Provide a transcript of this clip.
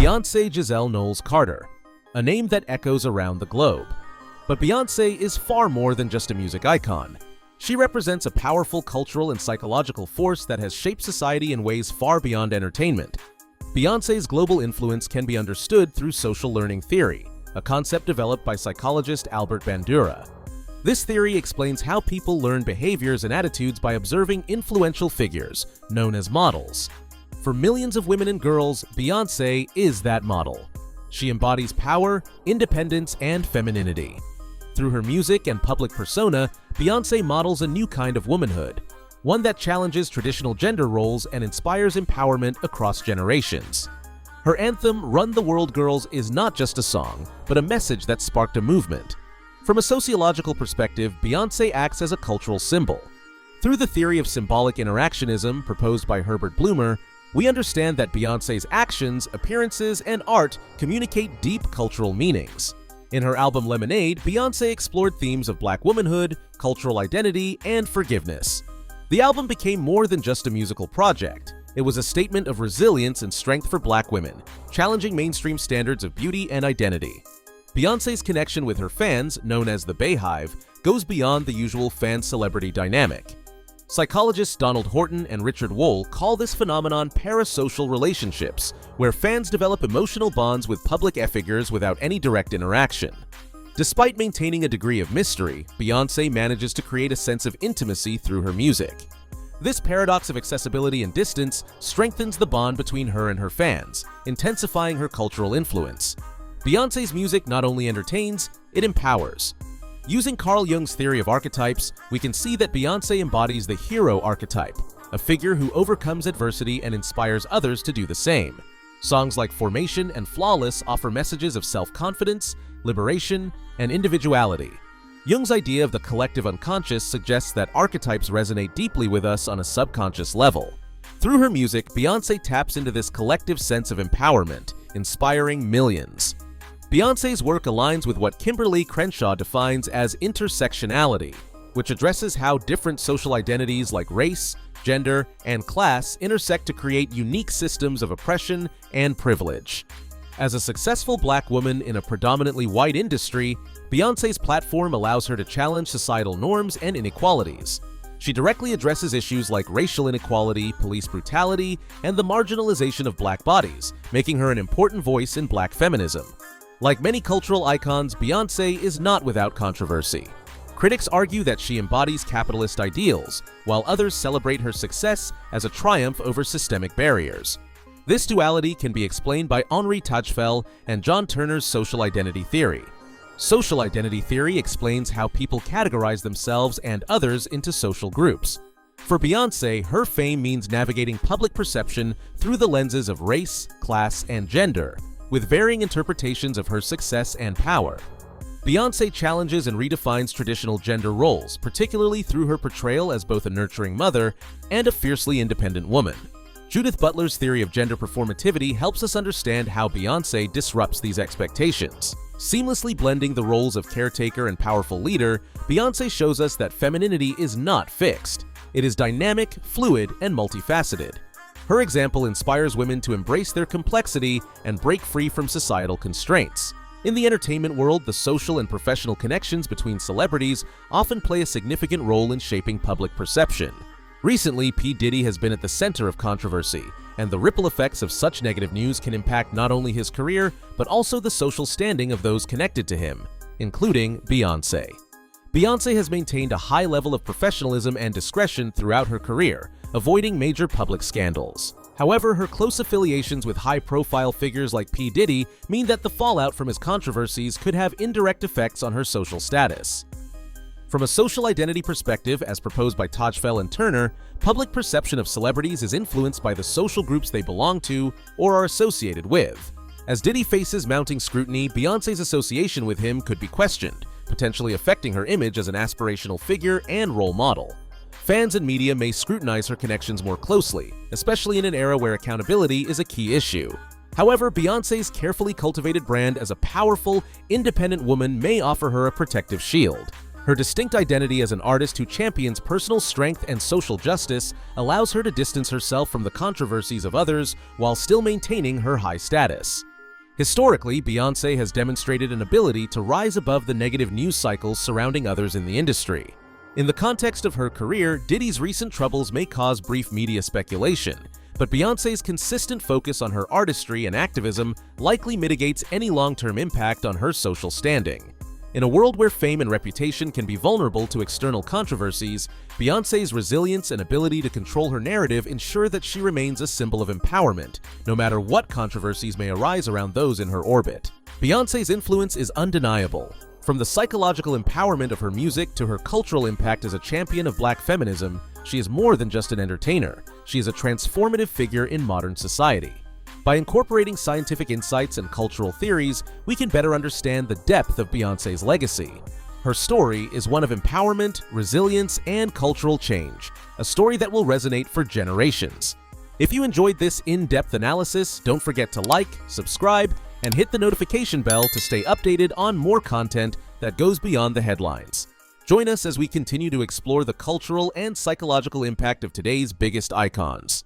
Beyoncé Giselle Knowles-Carter, a name that echoes around the globe. But Beyoncé is far more than just a music icon. She represents a powerful cultural and psychological force that has shaped society in ways far beyond entertainment. Beyoncé's global influence can be understood through social learning theory, a concept developed by psychologist Albert Bandura. This theory explains how people learn behaviors and attitudes by observing influential figures, known as models. For millions of women and girls, Beyoncé is that model. She embodies power, independence, and femininity. Through her music and public persona, Beyoncé models a new kind of womanhood, one that challenges traditional gender roles and inspires empowerment across generations. Her anthem, Run the World Girls, is not just a song, but a message that sparked a movement. From a sociological perspective, Beyoncé acts as a cultural symbol. Through the theory of symbolic interactionism proposed by Herbert Blumer, we understand that Beyoncé's actions, appearances, and art communicate deep cultural meanings. In her album Lemonade, Beyoncé explored themes of Black womanhood, cultural identity, and forgiveness. The album became more than just a musical project. It was a statement of resilience and strength for Black women, challenging mainstream standards of beauty and identity. Beyoncé's connection with her fans, known as the Bayhive, goes beyond the usual fan-celebrity dynamic. Psychologists Donald Horton and Richard Wohl call this phenomenon parasocial relationships, where fans develop emotional bonds with public figures without any direct interaction. Despite maintaining a degree of mystery, Beyoncé manages to create a sense of intimacy through her music. This paradox of accessibility and distance strengthens the bond between her and her fans, intensifying her cultural influence. Beyoncé's music not only entertains, it empowers. Using Carl Jung's theory of archetypes, we can see that Beyoncé embodies the hero archetype, a figure who overcomes adversity and inspires others to do the same. Songs like Formation and Flawless offer messages of self-confidence, liberation, and individuality. Jung's idea of the collective unconscious suggests that archetypes resonate deeply with us on a subconscious level. Through her music, Beyoncé taps into this collective sense of empowerment, inspiring millions. Beyoncé's work aligns with what Kimberly Crenshaw defines as intersectionality, which addresses how different social identities like race, gender, and class intersect to create unique systems of oppression and privilege. As a successful Black woman in a predominantly white industry, Beyoncé's platform allows her to challenge societal norms and inequalities. She directly addresses issues like racial inequality, police brutality, and the marginalization of Black bodies, making her an important voice in Black feminism. Like many cultural icons, Beyoncé is not without controversy. Critics argue that she embodies capitalist ideals, while others celebrate her success as a triumph over systemic barriers. This duality can be explained by Henri Tajfel and John Turner's social identity theory. Social identity theory explains how people categorize themselves and others into social groups. For Beyoncé, her fame means navigating public perception through the lenses of race, class, and gender, with varying interpretations of her success and power. Beyoncé challenges and redefines traditional gender roles, particularly through her portrayal as both a nurturing mother and a fiercely independent woman. Judith Butler's theory of gender performativity helps us understand how Beyoncé disrupts these expectations. Seamlessly blending the roles of caretaker and powerful leader, Beyoncé shows us that femininity is not fixed. It is dynamic, fluid, and multifaceted. Her example inspires women to embrace their complexity and break free from societal constraints. In the entertainment world, the social and professional connections between celebrities often play a significant role in shaping public perception. Recently, P. Diddy has been at the center of controversy, and the ripple effects of such negative news can impact not only his career, but also the social standing of those connected to him, including Beyoncé. Beyoncé has maintained a high level of professionalism and discretion throughout her career, avoiding major public scandals. However, her close affiliations with high-profile figures like P. Diddy mean that the fallout from his controversies could have indirect effects on her social status. From a social identity perspective, as proposed by Tajfel and Turner, public perception of celebrities is influenced by the social groups they belong to or are associated with. As Diddy faces mounting scrutiny, Beyoncé's association with him could be questioned, potentially affecting her image as an aspirational figure and role model. Fans and media may scrutinize her connections more closely, especially in an era where accountability is a key issue. However, Beyoncé's carefully cultivated brand as a powerful, independent woman may offer her a protective shield. Her distinct identity as an artist who champions personal strength and social justice allows her to distance herself from the controversies of others while still maintaining her high status. Historically, Beyoncé has demonstrated an ability to rise above the negative news cycles surrounding others in the industry. In the context of her career, Diddy's recent troubles may cause brief media speculation, but Beyoncé's consistent focus on her artistry and activism likely mitigates any long-term impact on her social standing. In a world where fame and reputation can be vulnerable to external controversies, Beyoncé's resilience and ability to control her narrative ensure that she remains a symbol of empowerment, no matter what controversies may arise around those in her orbit. Beyoncé's influence is undeniable. From the psychological empowerment of her music to her cultural impact as a champion of Black feminism, she is more than just an entertainer. She is a transformative figure in modern society. By incorporating scientific insights and cultural theories, we can better understand the depth of Beyoncé's legacy. Her story is one of empowerment, resilience, and cultural change, a story that will resonate for generations. If you enjoyed this in-depth analysis, don't forget to like, subscribe, and hit the notification bell to stay updated on more content that goes beyond the headlines. Join us as we continue to explore the cultural and psychological impact of today's biggest icons.